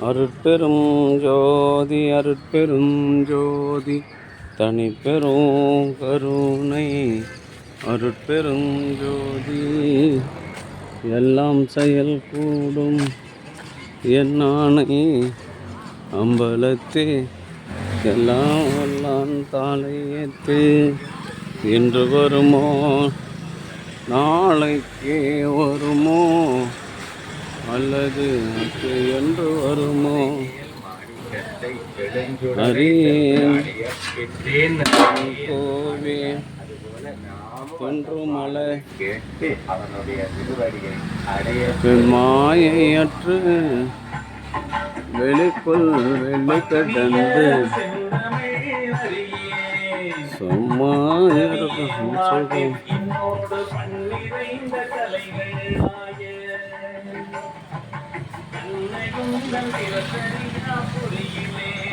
அருட்பெரும் ஜோதி அருட்பெரும் ஜோதி தனிப்பெரும் கருணை அருட்பெரும் ஜோதி எல்லாம் செயல் கூடும் என்னானை அம்பலத்தே எல்லாம் வல்லான் தாளையத்தே இன்று வருமோ நாளைக்கே வருமோ அல்லது என்று வருமோ அறியேன் கோவே தொன்றுமலை மாயையற்று வெளிக்குள் வெள்ளை கடந்து சும்மா இருக்கும் சுகம்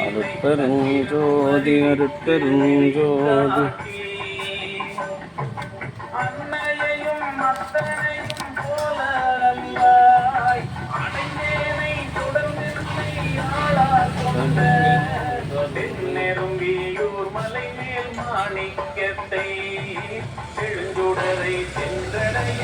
அருட்பெரும் ஜோதி அருட்பெரும் ஜோதி நெருங்கியூர் மலை மேல் மாணிக்கத்தை எழுந்துடரை சென்றடைய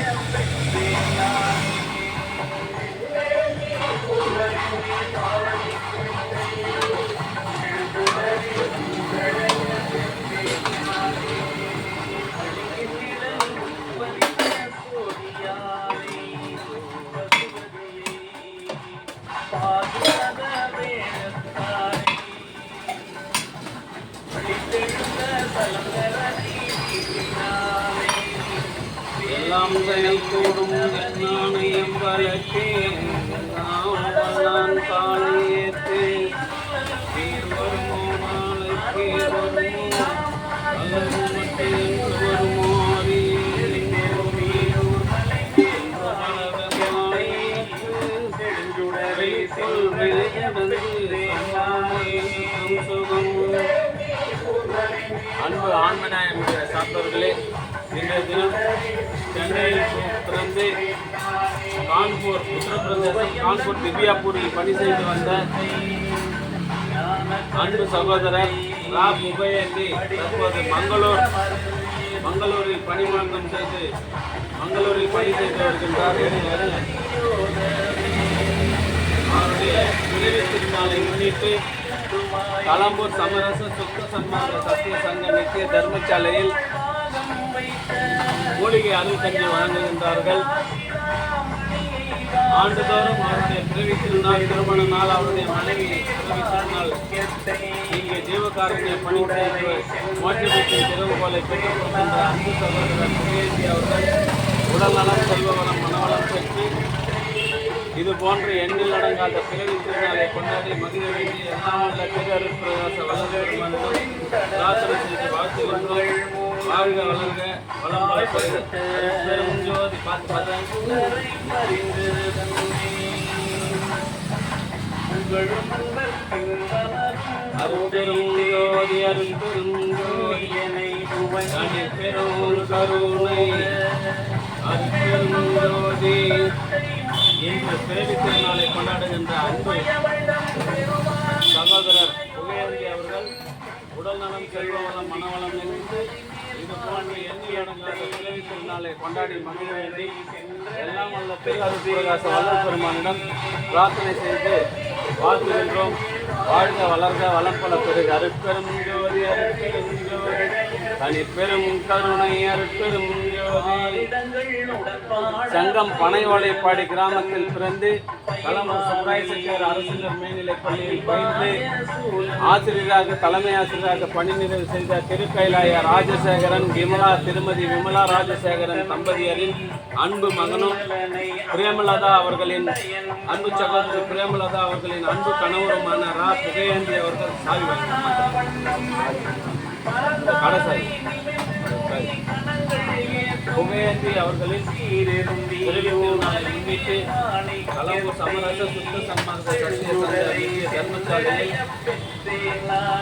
எல்லாம் செயல் கூடும் நாணயம் பலக்கே நான் காலையேற்று வருமோ நாளைக்கே வருமோ அல்லது மட்டும் வருமோ அன்பு ஆன்மநாயம் சார்ந்தவர்களே, இன்றைய தினம் சென்னையில் பிறந்து கான்பூர் உத்தரப்பிரதேசம் கான்பூர் திவ்யாபூரில் பணி செய்து வந்த அன்பு சகோதரர் ரா உபயந்தி தற்போது மங்களூரில் பணிமாற்றம் செய்து மங்களூரில் பணி செய்து வருகின்றார். அவருடைய நினைவு திருநாளை முன்னிட்டு கலம்பூர் சமரச சுத்த சன்மார்க்க சத்திய சங்க நித்திய தர்மசாலையில் மூலிகை அருள் கஞ்சி வழங்குகின்றார்கள். ஆண்டுதோறும் அவருடைய பிறவி திருநாள், திருமண நாள், அவருடைய மனைவி பிறவி திருநாள் இங்கே ஜீவகாருண்ய பணி செய்து மோட்சத்தின் திறவுகோலை பெற்றுக் கொள்கின்ற அன்பு சகோதரர் புகழேந்தி அவர்கள் உடல்நலம், செல்வவளம், மனவளம் பெற்று இது போன்ற எண்ணில் அடங்காத பிறவி திருநாளை கொண்டாடி மகிழ வேண்டிய எல்லாம் உள்ள திரு அருட்பிரகாச வளர்ந்து பிரார்த்தனை செய்து வாழ்த்துகின்றோம். வாழ்க வளர்க வளம் பெரும் ஜோதி பார்த்து அருட்பெரும் ஜோதி அருட்பெரும் ஜோதி பெரும் கருணை அருட்பெரும் ஜோதி இன்று பிறவி திருநாளை கொண்டாடுகின்ற அன்பு சகோதரர் புகழேந்தி அவர்கள் உடல்நலம், செல்வவளம், மனவளம் நிறைந்து இது போன்ற எண்ணில் அடங்காத பிறவி திருநாளை கொண்டாடி மகிழ வேண்டி எல்லாம் உள்ள திரு அருட்பிரகாச வல்லல் பெருமானிடம் பிரார்த்தனை செய்து வாழ்த்துகின்றோம். வாழ்க வளர்க வளம் பல பெருக அருட்பெரும் ஜோதி அருட்பெரும் ஜோதி தனிப்பெரும் கருணை அருட்பெரும் ஜோதி. சங்கம் பனைவாளைப்பாடி கிராமத்தில் பிறந்து கலம்பூர் சமுதாய அரசினர் மேல்நிலைப் பள்ளியில் பயின்று ஆசிரியராக தலைமை ஆசிரியராக பணி நிறைவு செய்த திருக்கைலாய ராஜசேகரன் திருமதி விமலா ராஜசேகரன் தம்பதியரின் அன்பு மகனும் பிரேமலதா அவர்களின் அன்பு சகோதரி பிரேமலதா அவர்களின் அன்பு கணவருமான ரா புகழேந்தி அவர்கள் சாவி புகழேந்தி அவர்களின் முன்னிட்டு கலம்பூர் சமரச சுத்த சன்மார்க்க சத்திய சங்க தர்மசாலையில்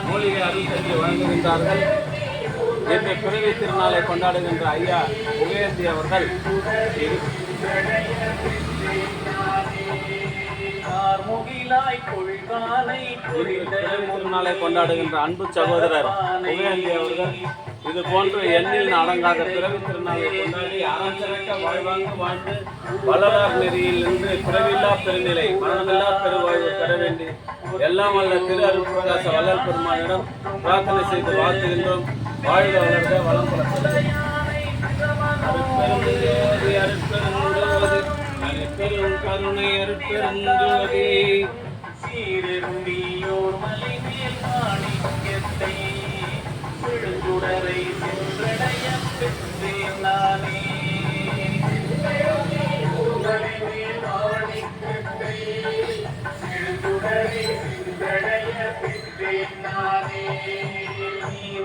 மூலிகை அருள் கஞ்சி வழங்குகின்றார்கள். இன்று பிறவி திருநாளை கொண்டாடுகின்ற ஐயா புகழேந்தி அவர்கள் முகில எழிலாய் கொள்வானை புரிந்த திருநாளை கொண்டாடுகின்ற அன்பு சகோதரர் புகையந்தி அவர்கள் இது போன்று எண்ணில் அடங்காத பிறவி திருநாளை கொண்டாடி அரசரக்க வாழ்வாங்கு வாழ்ந்து வள்ளலார் நெறியில் நின்று பிறவில்லா பெருநிலை மரணமில்லா பெருவாழ்வு பெற வேண்டி எல்லாம் வல்ல திரு அருட்பிரகாச வள்ளல் பெருமானிடம் பிரார்த்தனை செய்து வாழ்த்துகின்றோம். வாழ்க வளர்க வளம் பல அருட்பெருஞ்சோதி அருட்பெருஞ்சோதி அருட்பெரும் கருணை அருட்பெருஞ்சோதி சீரெரும்பியோர் மலை மேல் மாணிக்கத்தை விழுங்குடரை சென்றடைய பெற்றேன் நானே. மலை மேல் மாணிக்கத்தை விழுங்குடரை சென்றடைய பெற்றேன் நானே.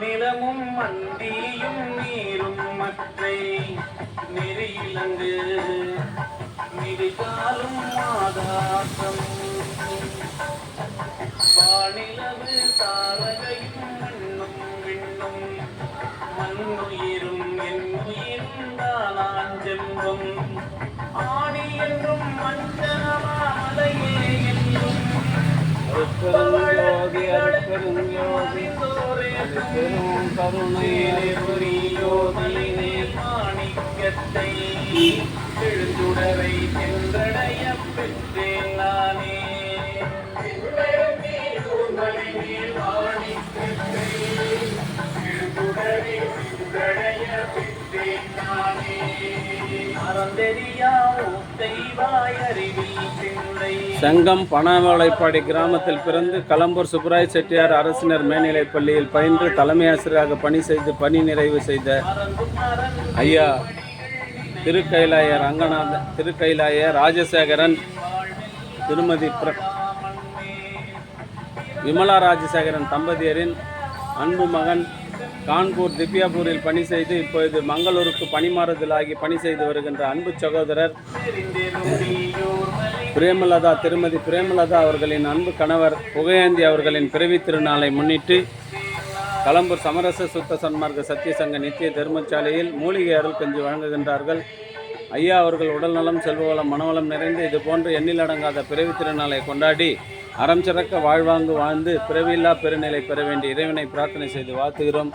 நிலமும் மந்தியும் நீரும் மற்றை நெறியிலங்கு மிதிகாலும் மாதாசம் வானிலவு தாரகையும் மண்ணும் விண்ணும் மண்ணுயிரும் என்னுயிரும் தானான் செல்வம் ஆணி என்றும் மஞ்சனமாலையே என்றும் அருட்பெருஞ்சோதி அருட்பெருஞ்சோதி அருட்பெரும் கருணை புரியோதினே மாணிக்கத்தை எழுந்துடரை சென்றடைய பெற்றேன் நானே. சங்கம் பணவாளைப்பாடி கிராமத்தில் பிறந்து களம்பூர் சுப்பராய செட்டியார் அரசினர் மேல்நிலைப் பள்ளியில் பயின்று தலைமை ஆசிரியராக பணி செய்து பணி நிறைவு செய்த ஐயா திருக்கைலாய ரங்கநாத திருக்கைலாய ராஜசேகரன் திருமதி விமலா ராஜசேகரன் தம்பதியரின் அன்பு மகன் கான்பூர் திவ்யாபூரில் பணி செய்து இப்பொழுது மங்களூருக்கு பணிமாறுதலாகி பணி செய்து வருகின்ற அன்பு சகோதரர் பிரேமலதா திருமதி பிரேமலதா அவர்களின் அன்பு கணவர் புகையந்தி அவர்களின் பிறவி திருநாளை முன்னிட்டு களம்பூர் சமரச சுத்த சன்மார்க்க சத்திய சங்க நித்திய தர்மசாலையில் மூலிகை அருள் கஞ்சி வழங்குகின்றார்கள். ஐயா அவர்கள் உடல்நலம் செல்வவளம் மனவளம் நிறைந்து இது போன்று எண்ணிலடங்காத பிறவி திருநாளை கொண்டாடி அறம் சிறக்க வாழ்வாங்கு வாழ்ந்து பிறவில்லா பெருநிலை பெற வேண்டிய இறைவனை பிரார்த்தனை செய்து வாழ்த்துகிறோம்.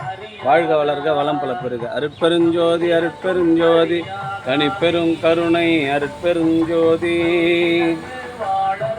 வாழ்க வளர்க வளம் பல பெருக. அருட்பெருஞ்சோதி அருட்பெருஞ்சோதி தனிப்பெரும் கருணை அருட்பெருஞ்சோதி.